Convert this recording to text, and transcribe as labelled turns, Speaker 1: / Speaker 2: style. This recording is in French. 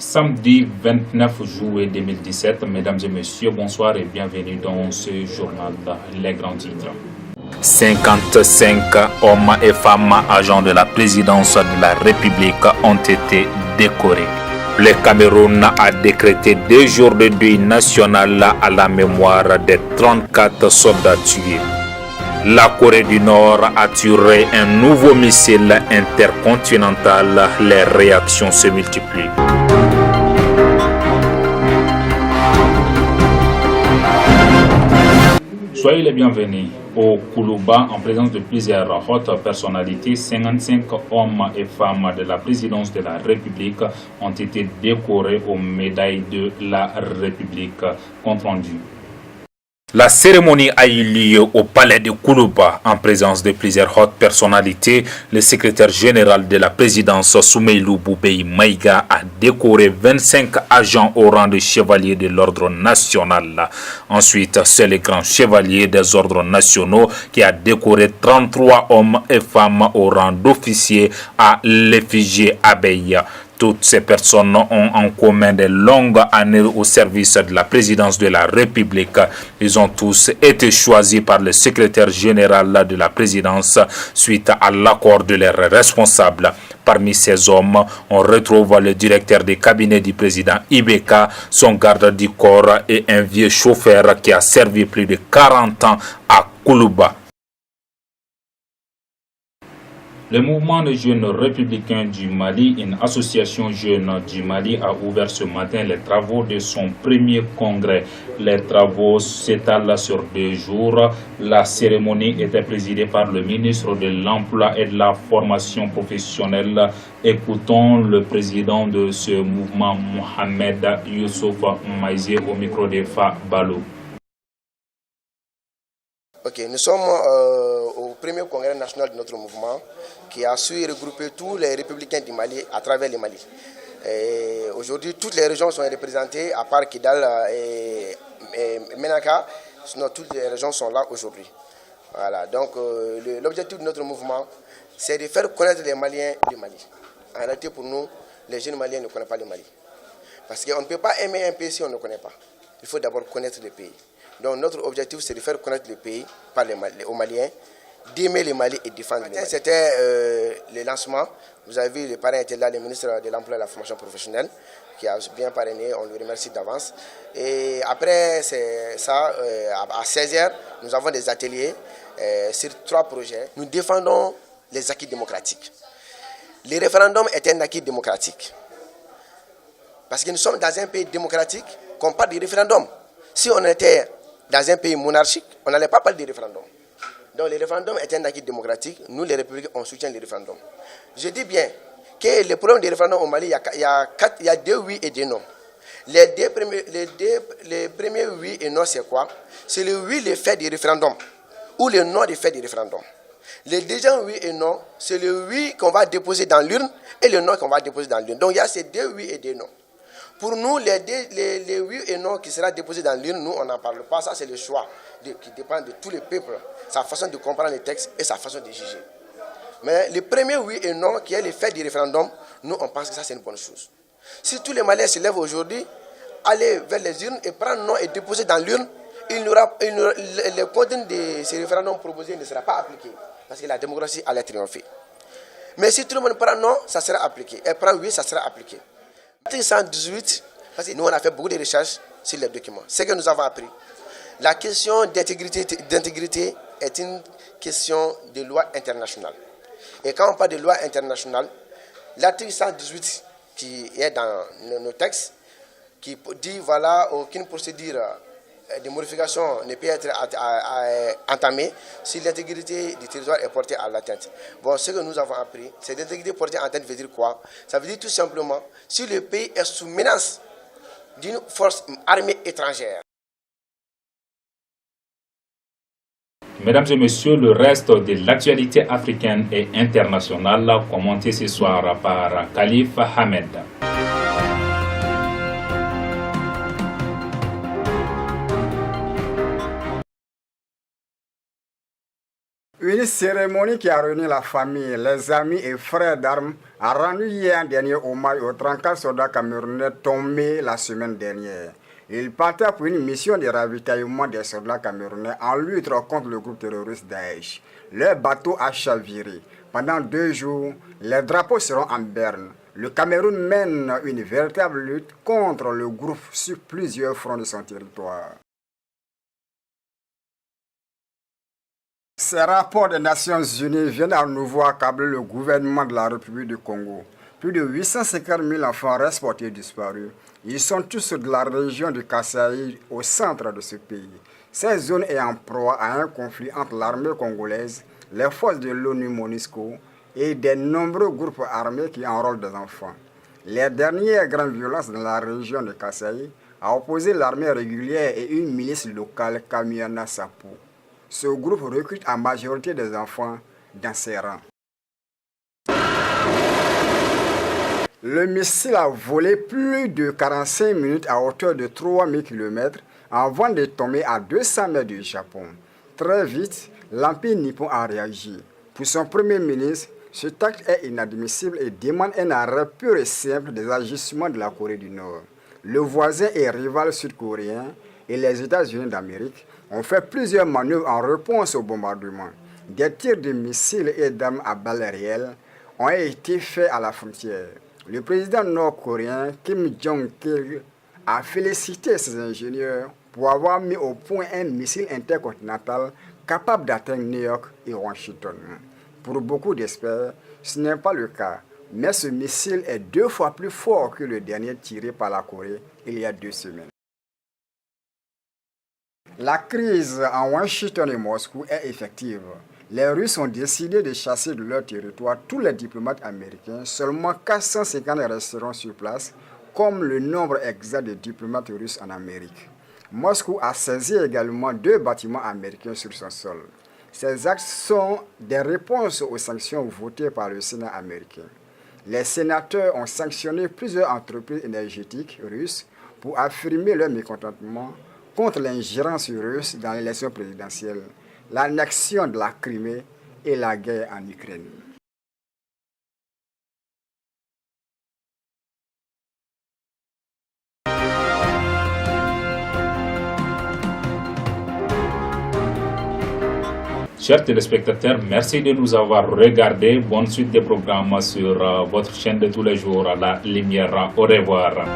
Speaker 1: Samedi 29 juillet 2017, mesdames et messieurs, bonsoir et bienvenue dans ce journal, les grands titres. 55 hommes et femmes agents de la présidence de la République ont été décorés. Le Cameroun a décrété 2 jours de deuil national à la mémoire des 34 soldats tués. La Corée du Nord a tiré un nouveau missile intercontinental. Les réactions se multiplient. Soyez les bienvenus au Koulouba en présence de plusieurs hautes personnalités. 55 hommes et femmes de la présidence de la République ont été décorés aux médailles de la République. Compte rendu. La cérémonie a eu lieu au palais de Koulouba en présence de plusieurs hautes personnalités. Le secrétaire général de la présidence, Soumeylou Boubei Maïga, a décoré 25 agents au rang de chevalier de l'ordre national. Ensuite, c'est le grand chevalier des ordres nationaux qui a décoré 33 hommes et femmes au rang d'officier à l'effigie abeille. Toutes ces personnes ont en commun de longues années au service de la présidence de la République. Ils ont tous été choisis par le secrétaire général de la présidence suite à l'accord de leurs responsables. Parmi ces hommes, on retrouve le directeur du cabinet du président Ibeka, son garde du corps et un vieux chauffeur qui a servi plus de 40 ans à Koulouba. Le mouvement des jeunes républicains du Mali, une association jeune du Mali, a ouvert ce matin les travaux de son premier congrès. Les travaux s'étalent sur 2 jours. La cérémonie était présidée par le ministre de l'Emploi et de la Formation professionnelle. Écoutons le président de ce mouvement, Mohamed Youssouf Maïzé, au micro de Fa Balou.
Speaker 2: Ok, nous sommes au premier congrès national de notre mouvement qui a su regrouper tous les républicains du Mali à travers le Mali. Aujourd'hui, toutes les régions sont représentées, à part Kidal et Menaka, sinon toutes les régions sont là aujourd'hui. Voilà, donc l'objectif de notre mouvement, c'est de faire connaître les Maliens du Mali. En réalité, pour nous, les jeunes Maliens ne connaissent pas le Mali. Parce qu'on ne peut pas aimer un pays si on ne connaît pas. Il faut d'abord connaître le pays. Donc notre objectif, c'est de faire connaître le pays par aux Maliens, d'aimer le Mali et défendre le Mali. C'était le lancement. Vous avez vu, le parrain était là, le ministre de l'Emploi et de la Formation professionnelle, qui a bien parrainé, on lui remercie d'avance. Et après ça, à 16h, nous avons des ateliers sur 3 projets. Nous défendons les acquis démocratiques. Le référendum est un acquis démocratique. Parce que nous sommes dans un pays démocratique qu'on parle du référendum. Si on était dans un pays monarchique, on n'allait pas parler de référendum. Donc le référendum est un acquis démocratique. Nous, les républicains, on soutient le référendum. Je dis bien que le problème du référendum au Mali, il y a 2 oui et 2 non. Les premiers oui et non, c'est quoi? C'est le oui, le fait du référendum, ou le non, le fait du référendum. Les deuxièmes oui et non, c'est le oui qu'on va déposer dans l'urne et le non qu'on va déposer dans l'urne. Donc il y a ces 2 oui et 2 non. Pour nous, les oui et non qui sera déposé dans l'urne, nous, on n'en parle pas. Ça, c'est le choix qui dépend de tous les peuples, sa façon de comprendre les textes et sa façon de juger. Mais le premier oui et non, qui est le fait du référendum, nous, on pense que ça, c'est une bonne chose. Si tous les Maliens se lèvent aujourd'hui, aller vers les urnes et prendre non et déposer dans l'urne, le contenu de ce référendum proposé ne sera pas appliqué. Parce que la démocratie allait triompher. Mais si tout le monde prend non, ça sera appliqué. Et prend oui, ça sera appliqué. 118, parce que nous on a fait beaucoup de recherches sur les documents. Ce que nous avons appris, la question d'intégrité est une question de loi internationale. Et quand on parle de loi internationale, l'article 118 qui est dans nos textes, qui dit voilà, aucune procédure de modification ne peut être entamée si l'intégrité du territoire est portée à l'atteinte. Bon, ce que nous avons appris, c'est l'intégrité portée à l'atteinte veut dire quoi? Ça veut dire tout simplement si le pays est sous menace d'une force armée étrangère.
Speaker 1: Mesdames et messieurs, le reste de l'actualité africaine et internationale commenté ce soir par Khalifa Hamed.
Speaker 3: Une cérémonie qui a réuni la famille, les amis et frères d'armes a rendu hier un dernier hommage aux 34 soldats camerounais tombés la semaine dernière. Ils partaient pour une mission de ravitaillement des soldats camerounais en lutte contre le groupe terroriste Daesh. Leur bateau a chaviré. Pendant 2 jours, les drapeaux seront en berne. Le Cameroun mène une véritable lutte contre le groupe sur plusieurs fronts de son territoire. Ces rapports des Nations Unies viennent à nouveau accabler le gouvernement de la République du Congo. Plus de 850 000 enfants restent portés disparus. Ils sont tous de la région du Kasaï, au centre de ce pays. Cette zone est en proie à un conflit entre l'armée congolaise, les forces de l'ONU MONUSCO et des nombreux groupes armés qui enrôlent des enfants. Les dernières grandes violences dans la région de Kasaï ont opposé l'armée régulière et une milice locale, Kamiana Sapo. Ce groupe recrute en majorité des enfants dans ses rangs. Le missile a volé plus de 45 minutes à hauteur de 3000 km avant de tomber à 200 mètres du Japon. Très vite, l'Empire nippon a réagi. Pour son premier ministre, cet acte est inadmissible et demande un arrêt pur et simple des agissements de la Corée du Nord. Le voisin et rival sud-coréen et les États-Unis d'Amérique ont fait plusieurs manœuvres en réponse au bombardement. Des tirs de missiles et d'armes à balles réelles ont été faits à la frontière. Le président nord-coréen Kim Jong-il a félicité ses ingénieurs pour avoir mis au point un missile intercontinental capable d'atteindre New York et Washington. Pour beaucoup d'experts, ce n'est pas le cas, mais ce missile est 2 fois plus fort que le dernier tiré par la Corée il y a 2 semaines. La crise en Washington et Moscou est effective. Les Russes ont décidé de chasser de leur territoire tous les diplomates américains. Seulement 450 resteront sur place, comme le nombre exact de diplomates russes en Amérique. Moscou a saisi également 2 bâtiments américains sur son sol. Ces actes sont des réponses aux sanctions votées par le Sénat américain. Les sénateurs ont sanctionné plusieurs entreprises énergétiques russes pour affirmer leur mécontentement contre l'ingérence russe dans l'élection présidentielle, l'annexion de la Crimée et la guerre en Ukraine.
Speaker 1: Chers téléspectateurs, merci de nous avoir regardés. Bonne suite des programmes sur votre chaîne de tous les jours, La Lumière. Au revoir.